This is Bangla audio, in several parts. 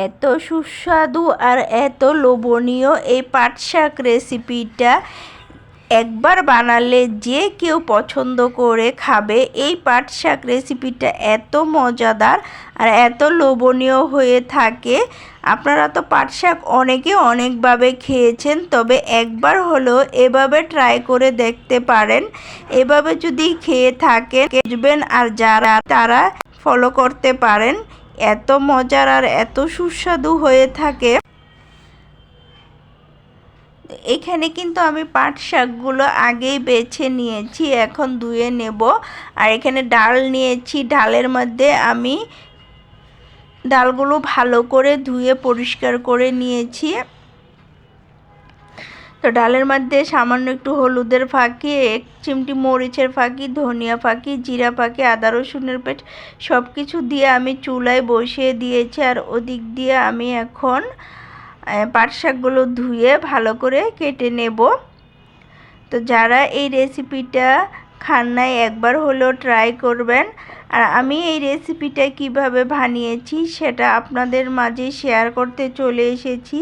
এত সুস্বাদু আর এত লোভনীয় এই পাট শাক রেসিপিটা একবার বানালে যে কেউ পছন্দ করে খাবে। এই পাট শাক রেসিপিটা এত মজাদার আর এত লোভনীয় হয়ে থাকে। আপনারা তো পাট শাক অনেকে অনেকভাবে খেয়েছেন, তবে একবার হলেও এভাবে ট্রাই করে দেখতে পারেন। এভাবে যদি খেয়ে থাকেন বুঝবেন, আর যারা তারা ফলো করতে পারেন। এত মজার আর এত সুস্বাদু হয়ে থাকে। এখানে কিন্তু আমি পাট শাকগুলো আগেই বেছে নিয়েছি, এখন ধুয়ে নেব। আর এখানে ডাল নিয়েছি, ডালের মধ্যে আমি ডালগুলো ভালো করে ধুয়ে পরিষ্কার করে নিয়েছি। তো ডালের মধ্যে সামান্য একটু হলুদের ফাঁকি, 1 চিমটি মরিচের ফাঁকি, ধনিয়া ফাঁকি, জিরা ফাঁকি, আদা রসুনের পেস্ট সব কিছু দিয়ে আমি চুলায় বসিয়ে দিয়েছি। আর ওদিক দিয়ে আমি এখন পাট শাকগুলো ধুয়ে ভালো করে কেটে নেব। তো যারা এই রেসিপিটা খান নাই একবার হলেও ট্রাই করবেন। আর আমি এই রেসিপিটা কিভাবে বানিয়েছি সেটা আপনাদের মাঝে শেয়ার করতে চলে এসেছি।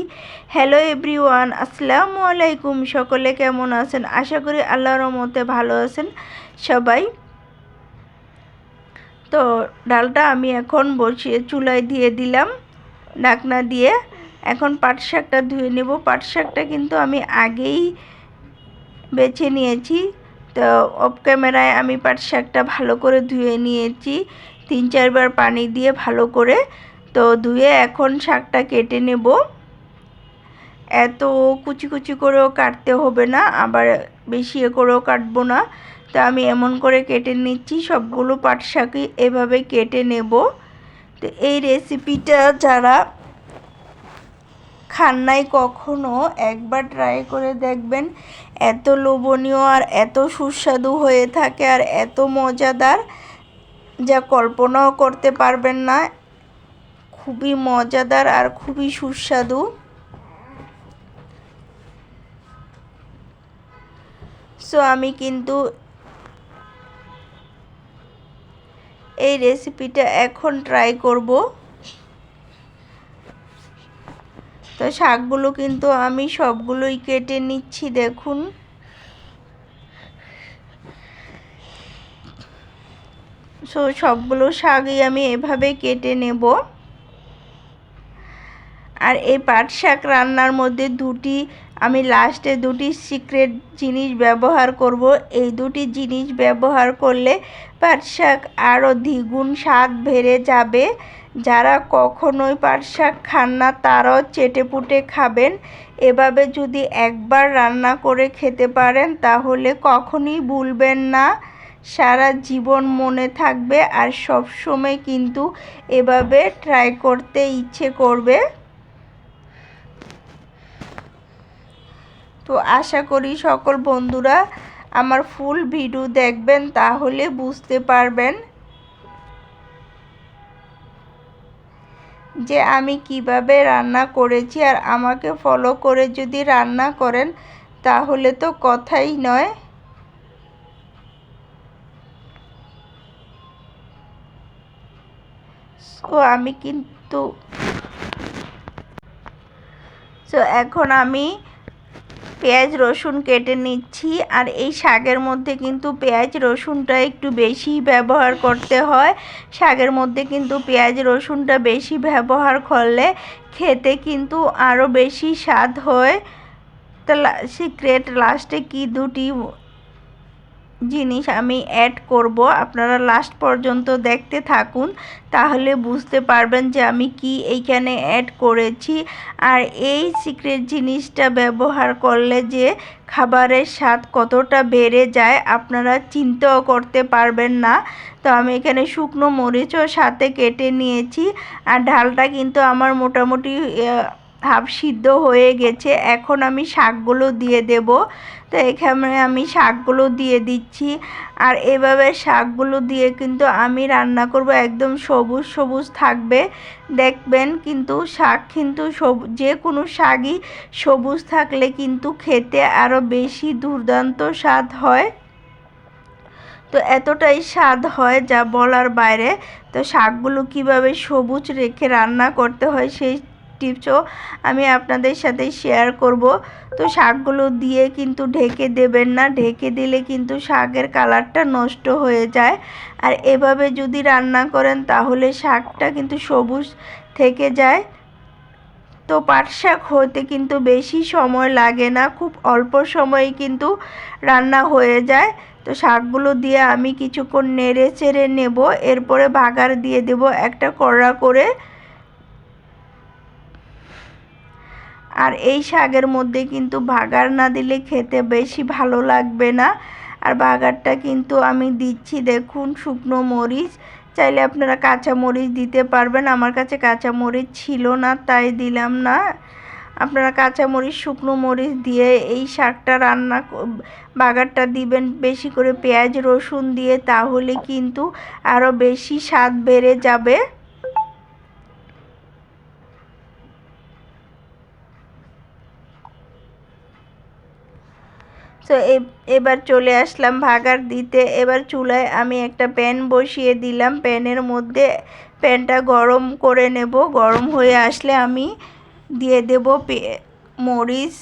হ্যালো এভরিওয়ান, আসসালামু আলাইকুম। সকলে কেমন আছেন? আশা করি আল্লাহর রহমতে ভালো আছেন সবাই। তো ডালটা আমি এখন বসিয়ে চুলায় দিয়ে দিলাম ঢাকনা দিয়ে। এখন পাট শাকটা ধুয়ে নেব। পাট শাকটা কিন্তু আমি আগেই বেছে নিয়েছি। তো অফ ক্যামেরায় আমি পাট শাকটা ভালো করে ধুয়ে নিয়েছি 3-4 বার পানি দিয়ে ভালো করে। তো ধুয়ে এখন শাকটা কেটে নেব। এত কুচি কুচি করেও কাটতে হবে না, আবার বেশি করেও কাটবো না। তো আমি এমন করে কেটে নিচ্ছি। সবগুলো পাট শাকই এভাবে কেটে নেব। তো এই রেসিপিটা যারা খান নাই কখনো একবার ট্রাই করে দেখবেন। এত লোভনীয় আর এত সুস্বাদু হয়ে থাকে আর এত মজাদার, যা কল্পনাও করতে পারবেন না। খুবই মজাদার আর খুবই সুস্বাদু। সো আমি কিন্তু এই রেসিপিটা এখন ট্রাই করব। তো শাকগুলো কিন্তু আমি সবগুলোই কেটে নিচ্ছি, দেখুন। সো সবগুলো শাকই আমি এভাবে কেটে নেব। আর এই পাট শাক রান্নার মধ্যে আমি লাস্টে দুটি সিক্রেট জিনিস ব্যবহার করব। এই দুটি জিনিস ব্যবহার করলে পাট শাক আরও দ্বিগুণ স্বাদ বেড়ে যাবে। যারা কখনোই পাট শাক খান না তারাও চেটেপুটে খাবেন। এভাবে যদি একবার রান্না করে খেতে পারেন তাহলে কখনোই ভুলবেন না, সারা জীবন মনে থাকবে। আর সব সময় কিন্তু এভাবে ট্রাই করতে ইচ্ছে করবে। তো আশা করি সকল বন্ধুরা আমার ফুল ভিডিও দেখবেন, তাহলে বুঝতে পারবেন যে আমি কিভাবে রান্না করেছি। আর আমাকে ফলো করে যদি রান্না করেন তাহলে তো কথাই নয়। এখন আমি পেঁয়াজ রসুন কেটে নিচ্ছি। আর এই শাকের মধ্যে কিন্তু পেঁয়াজ রসুনটা একটু বেশি ব্যবহার করতে হয়। শাকের মধ্যে কিন্তু পেঁয়াজ রসুনটা বেশি ব্যবহার করলে খেতে কিন্তু আরও বেশি স্বাদ হয়। তো সিক্রেট লাস্টে কি দুটি জিনিস আমি অ্যাড করব, আপনারা লাস্ট পর্যন্ত দেখতে থাকুন, তাহলে বুঝতে পারবেন যে আমি কি এইখানে অ্যাড করেছি। আর এই সিক্রেট জিনিসটা ব্যবহার করলে যে খাবারের স্বাদ কতটা বেড়ে যায় আপনারা চিন্তাও করতে পারবেন না। তো আমি এখানে শুকনো মরিচও সাথে কেটে নিয়েছি। আর ডালটা কিন্তু আমার মোটামুটি হাফ সিদ্ধ হয়ে গেছে। এখন আমি শাকগুলো দিয়ে দেব। তো এখানে আমি শাকগুলো দিয়ে দিচ্ছি। আর এভাবে শাকগুলো দিয়ে কিন্তু আমি রান্না করব, একদম সবুজ সবুজ থাকবে দেখবেন। কিন্তু শাক কিন্তু যে কোনো শাকই সবুজ থাকলে কিন্তু খেতে আরও বেশি দুর্দান্ত স্বাদ হয়। তো এতটাই স্বাদ হয় যা বলার বাইরে। তো শাকগুলো কিভাবে সবুজ রেখে রান্না করতে হয় সেই টিপসও আমি আপনাদের সাথে শেয়ার করব। তো শাকগুলো দিয়ে কিন্তু ঢেকে দেবেন না, ঢেকে দিলে কিন্তু শাকের কালারটা নষ্ট হয়ে যায়। আর এভাবে যদি রান্না করেন তাহলে শাকটা কিন্তু সবুজ থেকে যায়। তো পাট শাক হতে কিন্তু বেশি সময় লাগে না, খুব অল্প সময়ে কিন্তু রান্না হয়ে যায়। তো শাকগুলো দিয়ে আমি কিছুক্ষণ নেড়ে চেড়ে নেব, এরপরে বাগার দিয়ে দেব একটা কড়া করে। আর এই শাকের মধ্যে কিন্তু বাগার না দিলে খেতে বেশি ভালো লাগবে না। আর বাগারটা কিন্তু আমি দিচ্ছি দেখুন শুকনো মরিচ, চাইলে আপনারা কাঁচা মরিচ দিতে পারবেন, আমার কাছে কাঁচা মরিচ ছিল না তাই দিলাম না। আপনারা কাঁচা মরিচ শুকনো মরিচ দিয়ে এই শাকটা বাগারটা দিবেন বেশি করে পেঁয়াজ রসুন দিয়ে, তাহলে কিন্তু আরও বেশি স্বাদ বেড়ে যাবে। তো এবার চলে আসলাম বাগার দিতে। এবার চুলায় আমি একটা প্যান বসিয়ে দিলাম, প্যানের মধ্যে প্যানটা গরম করে নেব। গরম হয়ে আসলে আমি দিয়ে দেব মরিচ।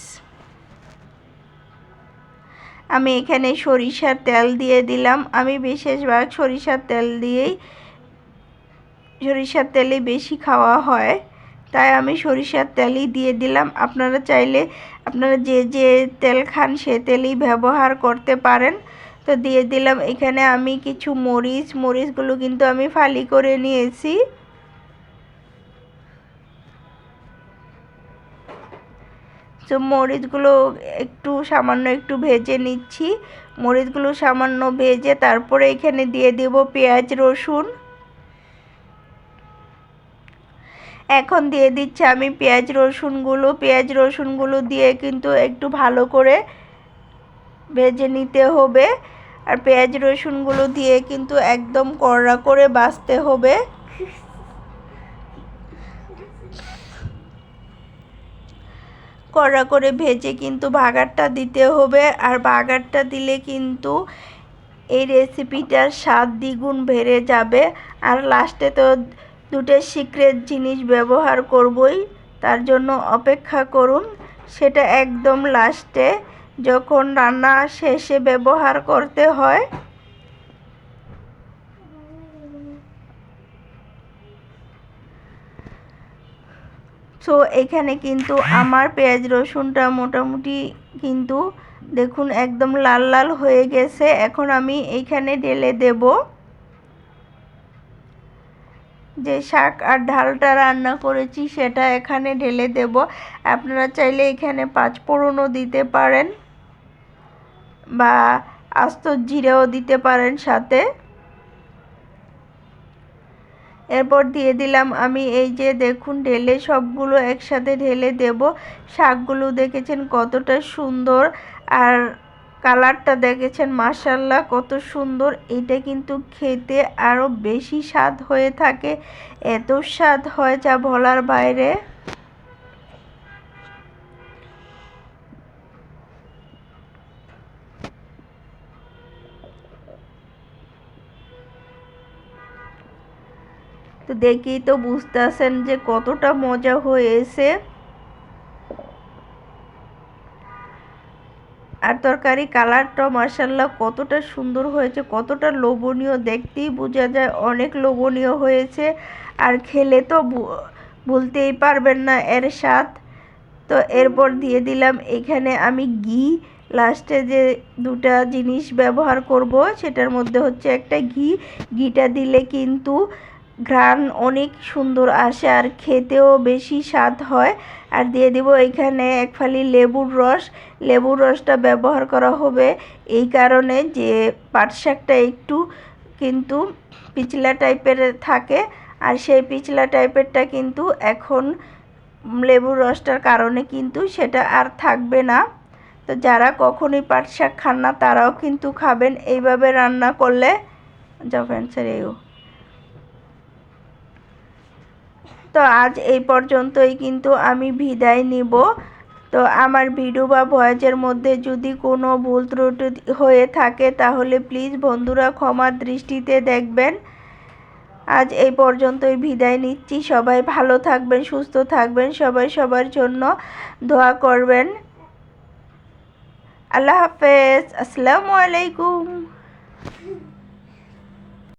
আমি এখানে সরিষার তেল দিয়ে দিলাম, আমি বিশেষভাগ সরিষার তেলেই বেশি খাওয়া হয়, তাই আমি সরিষার তেলই দিয়ে দিলাম। আপনারা চাইলে আপনারা যে তেল খান সে তেলই ব্যবহার করতে পারেন। তো দিয়ে দিলাম এখানে আমি কিছু মরিচগুলো কিন্তু আমি ফালি করে নিয়েছি। তো মরিচগুলো সামান্য একটু ভেজে নিচ্ছি। মরিচগুলো সামান্য ভেজে তারপরে এখানে দিয়ে দেব পেঁয়াজ রসুন। এখন দিয়ে দিচ্ছি আমি পেঁয়াজ রসুনগুলো দিয়ে কিন্তু একটু ভালো করে ভেজে নিতে হবে। আর পেঁয়াজ রসুনগুলো দিয়ে কিন্তু একদম কড়া করে ভাজতে হবে। কড়া করে ভেজে কিন্তু বাগারটা দিতে হবে। আর বাগারটা দিলে কিন্তু এই রেসিপিটার স্বাদ দ্বিগুণ বেড়ে যাবে। আর লাস্টে তো দুটো সিক্রেট জিনিস ব্যবহার করবই, তার জন্য অপেক্ষা করুন, সেটা একদম লাস্টে যখন রান্না শেষে ব্যবহার করতে হয়। তো এখানে কিন্তু আমার পেঁয়াজ রসুনটা মোটামুটি কিন্তু দেখুন একদম লাল লাল হয়ে গেছে। এখন আমি এইখানে ঢেলে দেব যে শাক আর ডালটা রান্না করেছি সেটা এখানে ঢেলে দেব। আপনারা চাইলে এখানে পাঁচফোড়নও দিতে পারেন বা আস্ত জিরেও দিতে পারেন সাথে। এরপর দিয়ে দিলাম আমি এই যে দেখুন ঢেলে সবগুলো একসাথে ঢেলে দেব। শাকগুলো দেখেছেন কতটা সুন্দর, আর কালারটা দেখেছেন মাশাআল্লাহ কত সুন্দর। এটা কিন্তু খেতে আরও বেশি স্বাদ হয়ে থাকে, এত স্বাদ হয় যা বলার বাইরে। তো দেখেই তো বুঝতেছেন যে কতটা মজা হয়েছে। আর তরকারি কালারটাও মাশাআল্লাহ কতটা সুন্দর হয়েছে, কতটা লোভনীয়, দেখতেই বোঝা যায় অনেক লোভনীয় হয়েছে। আর খেলে তো ভুলতেই পারবেন না এর স্বাদ। তো এরপর দিয়ে দিলাম এখানে আমি ঘি। লাস্টে যে দুটা জিনিস ব্যবহার করব সেটার মধ্যে হচ্ছে একটা ঘিটা দিলে কিন্তু ঘ্রাণ অনেক সুন্দর আসে আর খেতেও বেশি স্বাদ হয়। আর দিয়ে দিব এখানে এক ফালি লেবুর রসটা ব্যবহার করা হবে এই কারণে যে পাট শাকটা একটু কিন্তু পিছলা টাইপের থাকে, আর সেই পিছলা টাইপেরটা কিন্তু এখন লেবুর রসটার কারণে কিন্তু সেটা আর থাকবে না। তো যারা কখনোই পাট শাক খান না তারাও কিন্তু খাবেন এইভাবে রান্না করলে। তো আজ এই পর্যন্তই কিন্তু আমি বিদায় নিব। তো আমার ভিডিও বা ভয়েসের মধ্যে যদি কোনো ভুল ত্রুটি হয়ে থাকে তাহলে প্লিজ বন্ধুরা ক্ষমার দৃষ্টিতে দেখবেন। আজ এই পর্যন্তই বিদায় নিচ্ছি। সবাই ভালো থাকবেন, সুস্থ থাকবেন, সবাই সবার জন্য দোয়া করবেন। আল্লাহ হাফেজ। আসসালামু আলাইকুম।